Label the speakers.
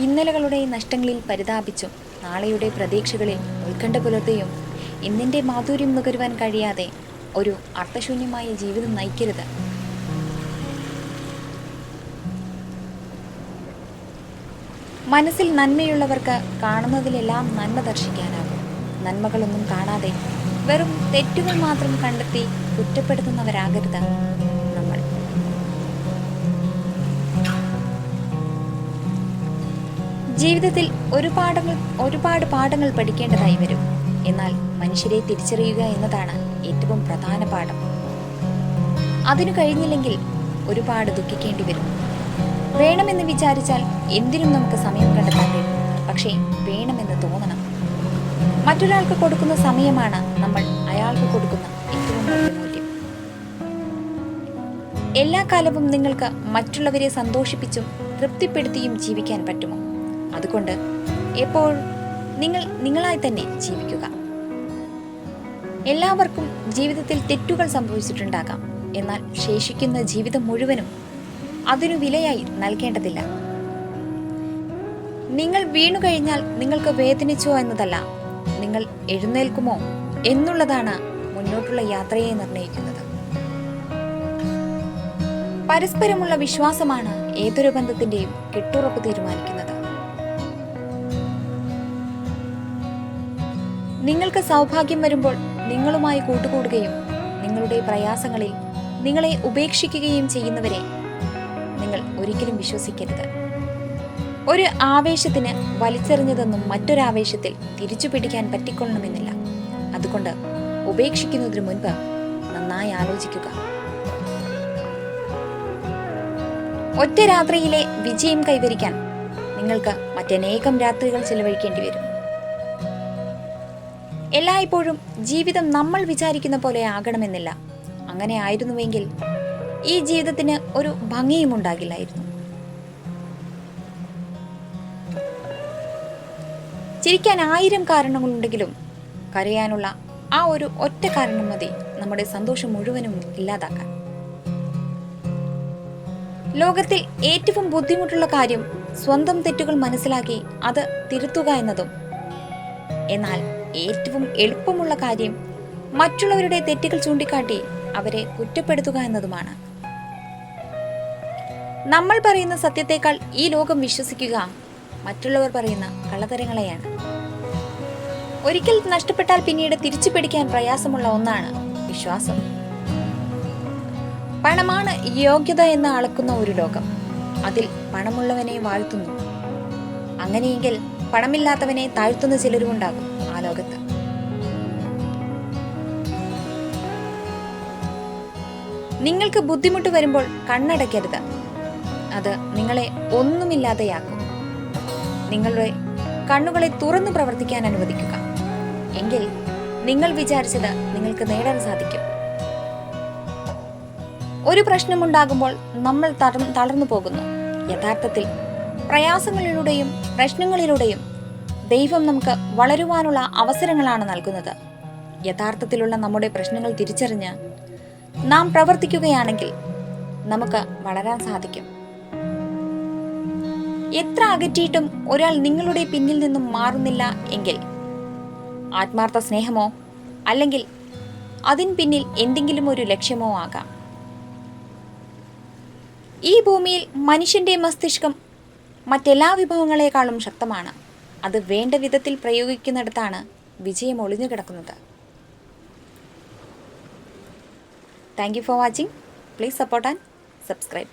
Speaker 1: ഇന്നലകളുടെ നഷ്ടങ്ങളിൽ പരിതാപിച്ചും നാളെയുടെ പ്രതീക്ഷകളിൽ ഉത്കണ്ഠ പുലർത്തിയും ഇന്നിൻ്റെ മാധുര്യം നുകരുവാൻ കഴിയാതെ ഒരു അർത്ഥശൂന്യമായ ജീവിതം നയിക്കരുത്. മനസ്സിൽ നന്മയുള്ളവർക്ക് കാണുന്നതിലെല്ലാം നന്മ ദർശിക്കാനാകും. നന്മകളൊന്നും കാണാതെ വെറും തെറ്റുകൾ മാത്രം കണ്ടെത്തി കുറ്റപ്പെടുത്തുന്നവരാകരുത് നമ്മൾ. ജീവിതത്തിൽ ഒരുപാട് പാഠങ്ങൾ പഠിക്കേണ്ടതായി വരും. എന്നാൽ മനുഷ്യരെ തിരിച്ചറിയുക എന്നതാണ് ഏറ്റവും പ്രധാന പാഠം. അതിനു കഴിഞ്ഞില്ലെങ്കിൽ ഒരുപാട് ദുഃഖിക്കേണ്ടി വരും. വേണമെന്ന് വിചാരിച്ചാൽ എന്തിനും നമുക്ക് സമയം കണ്ടെത്താൻ കഴിയും. പക്ഷേ വേണമെന്ന് തോന്നണം. മറ്റൊരാൾക്ക് കൊടുക്കുന്ന സമയമാണ് നമ്മൾ അയാൾക്ക് കൊടുക്കുന്ന ഏറ്റവും വലിയ മൂല്യം. എല്ലാ കാലവും നിങ്ങൾക്ക് മറ്റുള്ളവരെ സന്തോഷിപ്പിച്ചും തൃപ്തിപ്പെടുത്തിയും ജീവിക്കാൻ പറ്റുമോ? അതുകൊണ്ട് എപ്പോഴും നിങ്ങളായി തന്നെ ജീവിക്കുക. എല്ലാവർക്കും ജീവിതത്തിൽ തെറ്റുകൾ സംഭവിച്ചിട്ടുണ്ടാകാം. എന്നാൽ ശേഷിക്കുന്ന ജീവിതം മുഴുവനും അതിനു വിലയായി നൽകേണ്ടതില്ല. നിങ്ങൾ വീണുകഴിഞ്ഞാൽ നിങ്ങൾക്ക് വേദനിച്ചോ എന്നതല്ല, നിങ്ങൾ എഴുന്നേൽക്കുമോ എന്നുള്ളതാണ് മുന്നോട്ടുള്ള യാത്രയെ നിർണ്ണയിക്കുന്നത്. പരസ്പരമുള്ള വിശ്വാസമാണ് ഏതൊരു ബന്ധത്തിന്റെയും കെട്ടുറപ്പ് തീരുമാനിക്കുന്നത്. നിങ്ങൾക്ക് സൗഭാഗ്യം വരുമ്പോൾ നിങ്ങളുമായി കൂട്ടുകൂടുകയും നിങ്ങളുടെ പ്രയാസങ്ങളിൽ നിങ്ങളെ ഉപേക്ഷിക്കുകയും ചെയ്യുന്നവരെ നിങ്ങൾ ഒരിക്കലും വിശ്വസിക്കരുത്. ഒരു ആവേശത്തിന് വലിച്ചെറിഞ്ഞതൊന്നും മറ്റൊരാവേശത്തിൽ തിരിച്ചു പിടിക്കാൻ പറ്റിക്കൊള്ളണമെന്നില്ല. അതുകൊണ്ട് ഉപേക്ഷിക്കുന്നതിന് മുൻപ് നന്നായി ആലോചിക്കുക. ഒറ്റ രാത്രിയിലെ വിജയം കൈവരിക്കാൻ നിങ്ങൾക്ക് മറ്റനേകം രാത്രികൾ ചെലവഴിക്കേണ്ടി വരും. എല്ലായ്പ്പോഴും ജീവിതം നമ്മൾ വിചാരിക്കുന്ന പോലെ ആകണമെന്നില്ല. അങ്ങനെ ആയിരുന്നുവെങ്കിൽ ഈ ജീവിതത്തിന് ഒരു ഭംഗിയും ഉണ്ടാകില്ലായിരുന്നു. ചിരിക്കാൻ 1000 കാരണങ്ങളുണ്ടെങ്കിലും കരയാനുള്ള ആ ഒരു ഒറ്റ കാരണം മതി നമ്മുടെ സന്തോഷം മുഴുവനും ഇല്ലാതാക്കാൻ. ലോകത്തിൽ ഏറ്റവും ബുദ്ധിമുട്ടുള്ള കാര്യം സ്വന്തം തെറ്റുകൾ മനസ്സിലാക്കി അത് തിരുത്തുക എന്നതും, എന്നാൽ ഏറ്റവും എളുപ്പമുള്ള കാര്യം മറ്റുള്ളവരുടെ തെറ്റുകൾ ചൂണ്ടിക്കാട്ടി അവരെ കുറ്റപ്പെടുത്തുക എന്നതുമാണ്. നമ്മൾ പറയുന്ന സത്യത്തെക്കാൾ ഈ ലോകം വിശ്വസിക്കുക മറ്റുള്ളവർ പറയുന്ന കള്ളത്തരങ്ങളെയാണ്. ഒരിക്കൽ നഷ്ടപ്പെട്ടാൽ പിന്നീട് തിരിച്ചു പിടിക്കാൻ പ്രയാസമുള്ള ഒന്നാണ് വിശ്വാസം. പണമാണ് യോഗ്യത എന്ന് അളക്കുന്ന ഒരു ലോകം. അതിൽ പണമുള്ളവനെ വാഴ്ത്തുന്നു. അങ്ങനെയെങ്കിൽ പണമില്ലാത്തവനെ താഴ്ത്തുന്ന ചിലരും ഉണ്ടാകും ആ ലോകത്ത്. നിങ്ങൾക്ക് ബുദ്ധിമുട്ട് വരുമ്പോൾ കണ്ണടയ്ക്കരുത്. അത് നിങ്ങളെ ഒന്നുമില്ലാതെയാക്കും. നിങ്ങളുടെ കണ്ണുകളെ തുറന്നു പ്രവർത്തിക്കാൻ അനുവദിക്കുക. എങ്കിൽ നിങ്ങൾ വിചാരിച്ചത് നിങ്ങൾക്ക് നേടാൻ സാധിക്കും. ഒരു പ്രശ്നമുണ്ടാകുമ്പോൾ നമ്മൾ തളർന്നു പോകുന്നു. യഥാർത്ഥത്തിൽ പ്രയാസങ്ങളിലൂടെയും പ്രശ്നങ്ങളിലൂടെയും ദൈവം നമുക്ക് വളരുവാനുള്ള അവസരങ്ങളാണ് നൽകുന്നത്. യഥാർത്ഥത്തിലുള്ള നമ്മുടെ പ്രശ്നങ്ങൾ തിരിച്ചറിഞ്ഞ് നാം പ്രവർത്തിക്കുകയാണെങ്കിൽ നമുക്ക് വളരാൻ സാധിക്കും. എത്ര അകറ്റിയിട്ടും ഒരാൾ നിങ്ങളുടെ പിന്നിൽ നിന്നും മാറുന്നില്ല എങ്കിൽ ആത്മാർത്ഥ സ്നേഹമോ അല്ലെങ്കിൽ അതിന് പിന്നിൽ എന്തെങ്കിലും ഒരു ലക്ഷ്യമോ ആകാം. ഈ ഭൂമിയിൽ മനുഷ്യന്റെ മസ്തിഷ്കം മറ്റെല്ലാ വിഭവങ്ങളെക്കാളും ശക്തമാണ്. അത് വേണ്ട വിധത്തിൽ പ്രയോഗിക്കുന്നിടത്താണ് വിജയം ഒളിഞ്ഞു കിടക്കുന്നത്. Thank you for watching. Please support and subscribe.